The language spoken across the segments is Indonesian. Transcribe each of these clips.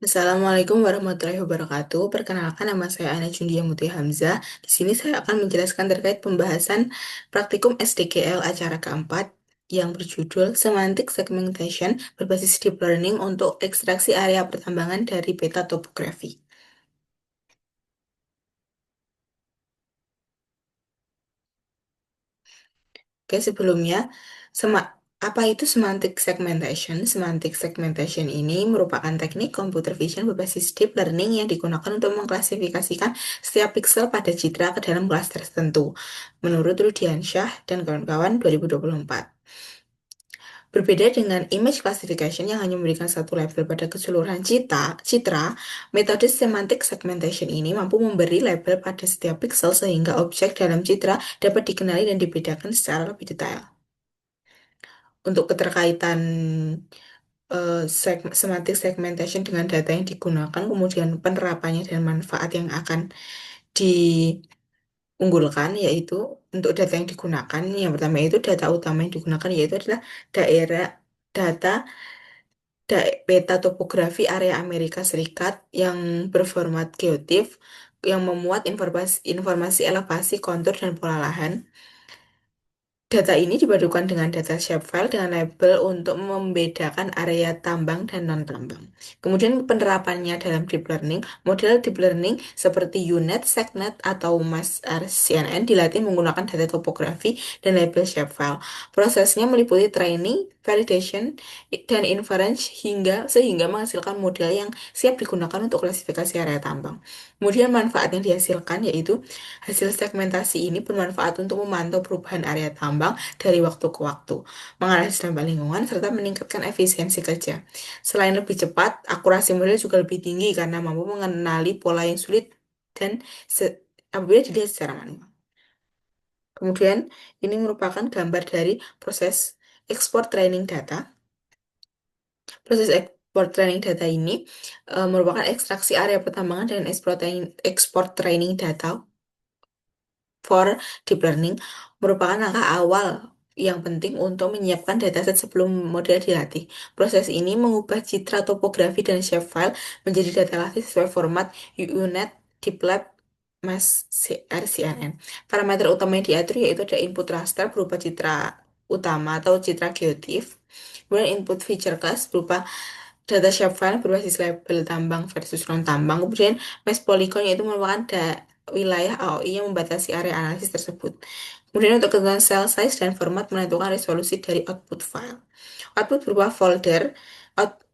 Assalamualaikum warahmatullahi wabarakatuh. Perkenalkan, nama saya Ana Jundia Muti Hamzah. Di sini saya akan menjelaskan terkait pembahasan praktikum SDGL acara keempat yang berjudul Semantic Segmentation berbasis Deep Learning untuk ekstraksi area pertambangan dari peta topografi. Oke, sebelumnya, apa itu semantic segmentation? Semantic segmentation ini merupakan teknik computer vision berbasis deep learning yang digunakan untuk mengklasifikasikan setiap pixel pada citra ke dalam kelas tertentu, menurut Rudiansyah dan kawan-kawan 2024. Berbeda dengan image classification yang hanya memberikan satu label pada keseluruhan citra, metode semantic segmentation ini mampu memberi label pada setiap pixel sehingga objek dalam citra dapat dikenali dan dibedakan secara lebih detail. Untuk keterkaitan semantic segmentation dengan data yang digunakan, kemudian penerapannya dan manfaat yang akan diunggulkan, yaitu untuk data yang digunakan, yang pertama itu data utama yang digunakan yaitu adalah daerah data peta topografi area Amerika Serikat yang berformat geotif yang memuat informasi elevasi, kontur, dan pola lahan. Data ini dipadukan dengan data shapefile dengan label untuk membedakan area tambang dan non-tambang. Kemudian penerapannya dalam deep learning, model deep learning seperti UNet, SegNet, atau MassRCNN dilatih menggunakan data topografi dan label shapefile. Prosesnya meliputi training, validation, dan inference sehingga menghasilkan model yang siap digunakan untuk klasifikasi area tambang. Kemudian manfaat yang dihasilkan yaitu hasil segmentasi ini bermanfaat untuk memantau perubahan area tambang dari waktu ke waktu, menganalisis dampak lingkungan, serta meningkatkan efisiensi kerja. Selain lebih cepat, akurasi model juga lebih tinggi karena mampu mengenali pola yang sulit dan apabila dilihat secara manual. Kemudian, ini merupakan gambar dari proses ekspor training data. Proses ekspor training data ini merupakan ekstraksi area pertambangan dan ekspor training data for deep learning merupakan langkah awal yang penting untuk menyiapkan dataset sebelum model dilatih. Proses ini mengubah citra topografi dan shapefile menjadi data latih sesuai format UUNet, DeepLab, Mass RCNN. Parameter utama yang diatur yaitu ada input raster berupa citra utama atau citra geotif, kemudian input feature class berupa data shapefile berbasis label tambang versus non-tambang. Kemudian mesh polygon yaitu merupakan wilayah AOI yang membatasi area analisis tersebut. Kemudian untuk ketentuan cell size dan format menentukan resolusi dari output file. Output berupa folder,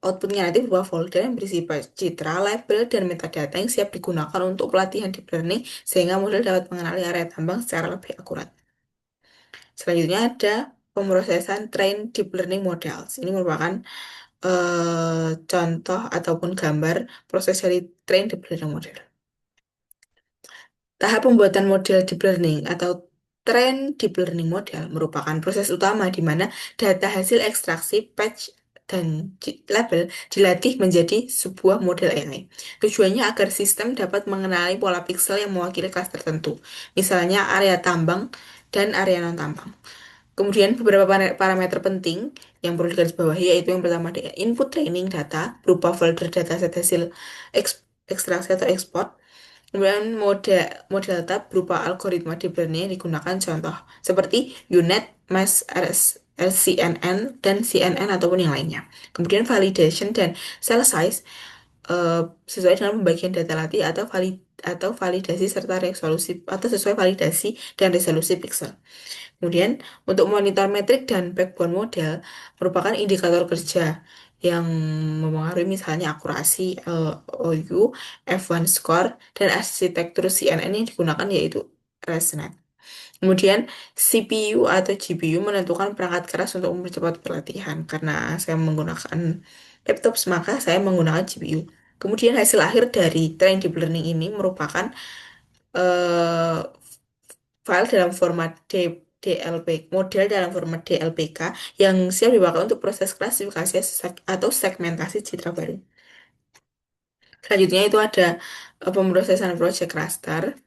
outputnya nanti berupa folder yang berisi citra, label, dan metadata yang siap digunakan untuk pelatihan deep learning sehingga model dapat mengenali area tambang secara lebih akurat. Selanjutnya ada pemrosesan train deep learning models. Ini merupakan contoh ataupun gambar proses dari train deep learning model. Tahap pembuatan model deep learning atau train deep learning model merupakan proses utama di mana data hasil ekstraksi, patch, dan label dilatih menjadi sebuah model AI. Tujuannya agar sistem dapat mengenali pola piksel yang mewakili kelas tertentu, misalnya area tambang dan area non-tambang. Kemudian beberapa parameter penting yang perlu digarisbawahi yaitu yang pertama ada input training data berupa folder dataset hasil ekstraksi atau ekspor. Kemudian model tab berupa algoritma deep learning yang digunakan contoh seperti UNet, LCNN, dan CNN ataupun yang lainnya. Kemudian validation dan cell size eh, sesuai dengan pembagian data latih atau validasi serta resolusi atau sesuai validasi dan resolusi pixel. Kemudian, untuk monitor metrik dan backbone model merupakan indikator kerja yang mempengaruhi misalnya akurasi LOU, F1 score, dan arsitektur CNN yang digunakan yaitu ResNet. Kemudian, CPU atau GPU menentukan perangkat keras untuk mempercepat pelatihan. Karena saya menggunakan laptop, maka saya menggunakan GPU. Kemudian hasil akhir dari train deep learning ini merupakan eh, file dalam format DLP, model dalam format DLPK yang siap dipakai untuk proses klasifikasi atau segmentasi citra baru. Selanjutnya itu ada pemrosesan project raster.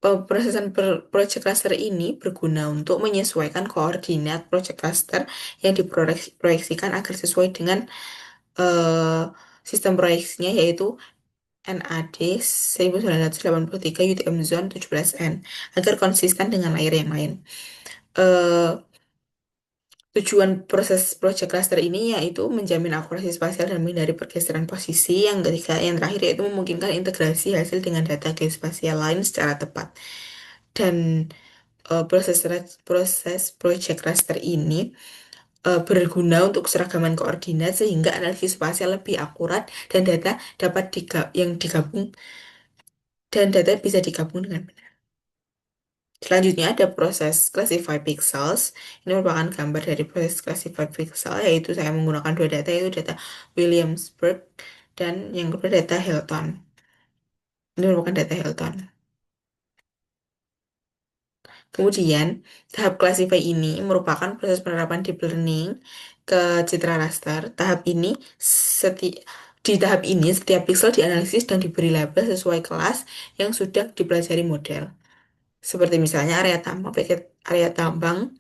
Project raster ini berguna untuk menyesuaikan koordinat project raster yang diproyeksikan agar sesuai dengan eh, sistem proyeksinya yaitu NAD 1983 UTM Zone 17N agar konsisten dengan layer yang lain. Eh, Tujuan proses project cluster ini yaitu menjamin akurasi spasial dan menghindari pergeseran posisi. Yang ketiga, yang terakhir yaitu memungkinkan integrasi hasil dengan data geospasial lain secara tepat. Dan proses project cluster ini berguna untuk keseragaman koordinat sehingga analisis spasial lebih akurat dan yang digabung dan data bisa digabung dengan benar. Selanjutnya ada proses classify pixels. Ini merupakan gambar dari proses classify pixel, yaitu saya menggunakan dua data, yaitu data Williamsburg dan yang kedua data Hilton. Ini merupakan data Hilton. Kemudian, tahap classify ini merupakan proses penerapan deep learning ke citra raster. Seti di tahap ini, setiap pixel dianalisis dan diberi label sesuai kelas yang sudah dipelajari model. Seperti misalnya area tambang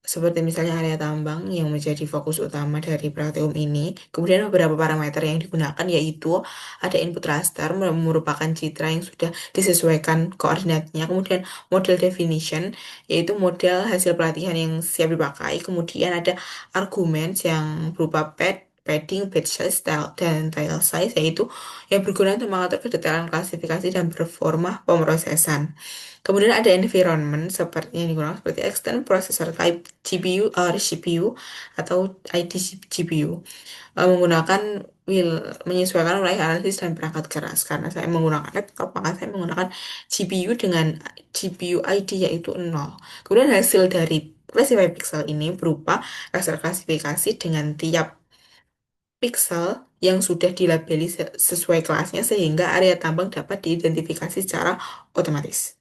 seperti misalnya area tambang yang menjadi fokus utama dari praktikum ini. Kemudian beberapa parameter yang digunakan yaitu ada input raster merupakan citra yang sudah disesuaikan koordinatnya. Kemudian model definition yaitu model hasil pelatihan yang siap dipakai. Kemudian ada argumen yang berupa padding, batch size, dan tile size yaitu yang berguna untuk mengatur kedetailan klasifikasi dan performa pemrosesan. Kemudian ada environment seperti yang digunakan seperti extend processor type GPU or CPU atau IT GPU. Menggunakan will menyesuaikan wilayah analisis dan perangkat keras. Karena saya menggunakan laptop, maka saya menggunakan GPU dengan GPU ID yaitu 0. Kemudian hasil dari classify pixel ini berupa raster klasifikasi dengan tiap pixel yang sudah dilabeli sesuai kelasnya sehingga area tambang dapat diidentifikasi secara otomatis.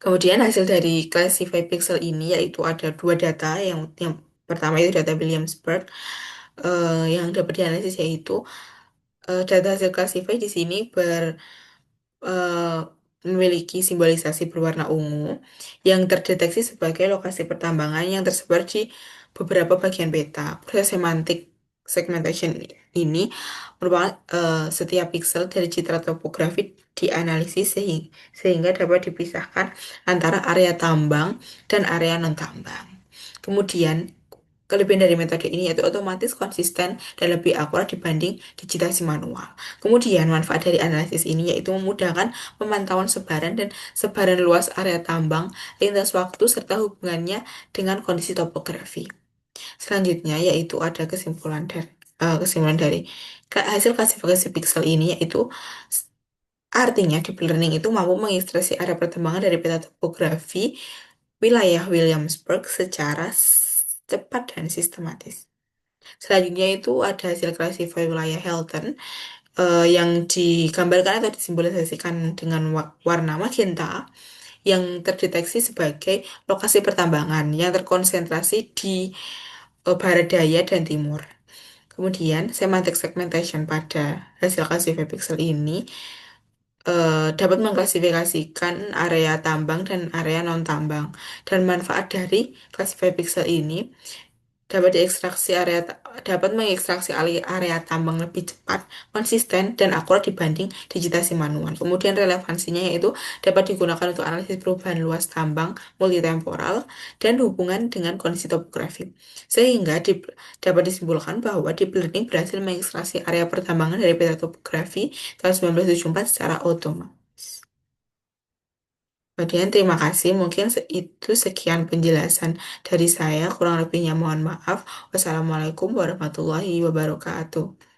Kemudian hasil dari classify pixel ini yaitu ada dua data yang pertama itu data Williamsburg yang dapat dianalisis yaitu data hasil classify di sini eh, memiliki simbolisasi berwarna ungu yang terdeteksi sebagai lokasi pertambangan yang tersebar di beberapa bagian peta. Proses semantik segmentation ini merupakan setiap pixel dari citra topografi dianalisis sehingga dapat dipisahkan antara area tambang dan area non-tambang. Kemudian, kelebihan dari metode ini yaitu otomatis konsisten dan lebih akurat dibanding digitasi manual. Kemudian, manfaat dari analisis ini yaitu memudahkan pemantauan sebaran luas area tambang, lintas waktu, serta hubungannya dengan kondisi topografi. Selanjutnya, yaitu ada kesimpulan dari hasil klasifikasi pixel ini yaitu artinya deep learning itu mampu mengekstraksi area perkembangan dari peta topografi wilayah Williamsburg secara cepat dan sistematis. Selanjutnya itu ada hasil classify wilayah Halton yang digambarkan atau disimbolisasikan dengan warna magenta yang terdeteksi sebagai lokasi pertambangan yang terkonsentrasi di barat daya dan timur. Kemudian, semantic segmentation pada hasil classify pixel ini dapat mengklasifikasikan area tambang dan area non-tambang. Dan manfaat dari classify pixel ini dapat dapat mengekstraksi area tambang lebih cepat, konsisten, dan akurat dibanding digitasi manual. Kemudian relevansinya yaitu dapat digunakan untuk analisis perubahan luas tambang multitemporal dan hubungan dengan kondisi topografi. Sehingga dapat disimpulkan bahwa deep learning berhasil mengekstraksi area pertambangan dari peta topografi tahun 1974 secara otomatis. Kemudian terima kasih. Mungkin itu sekian penjelasan dari saya. Kurang lebihnya mohon maaf. Wassalamualaikum warahmatullahi wabarakatuh.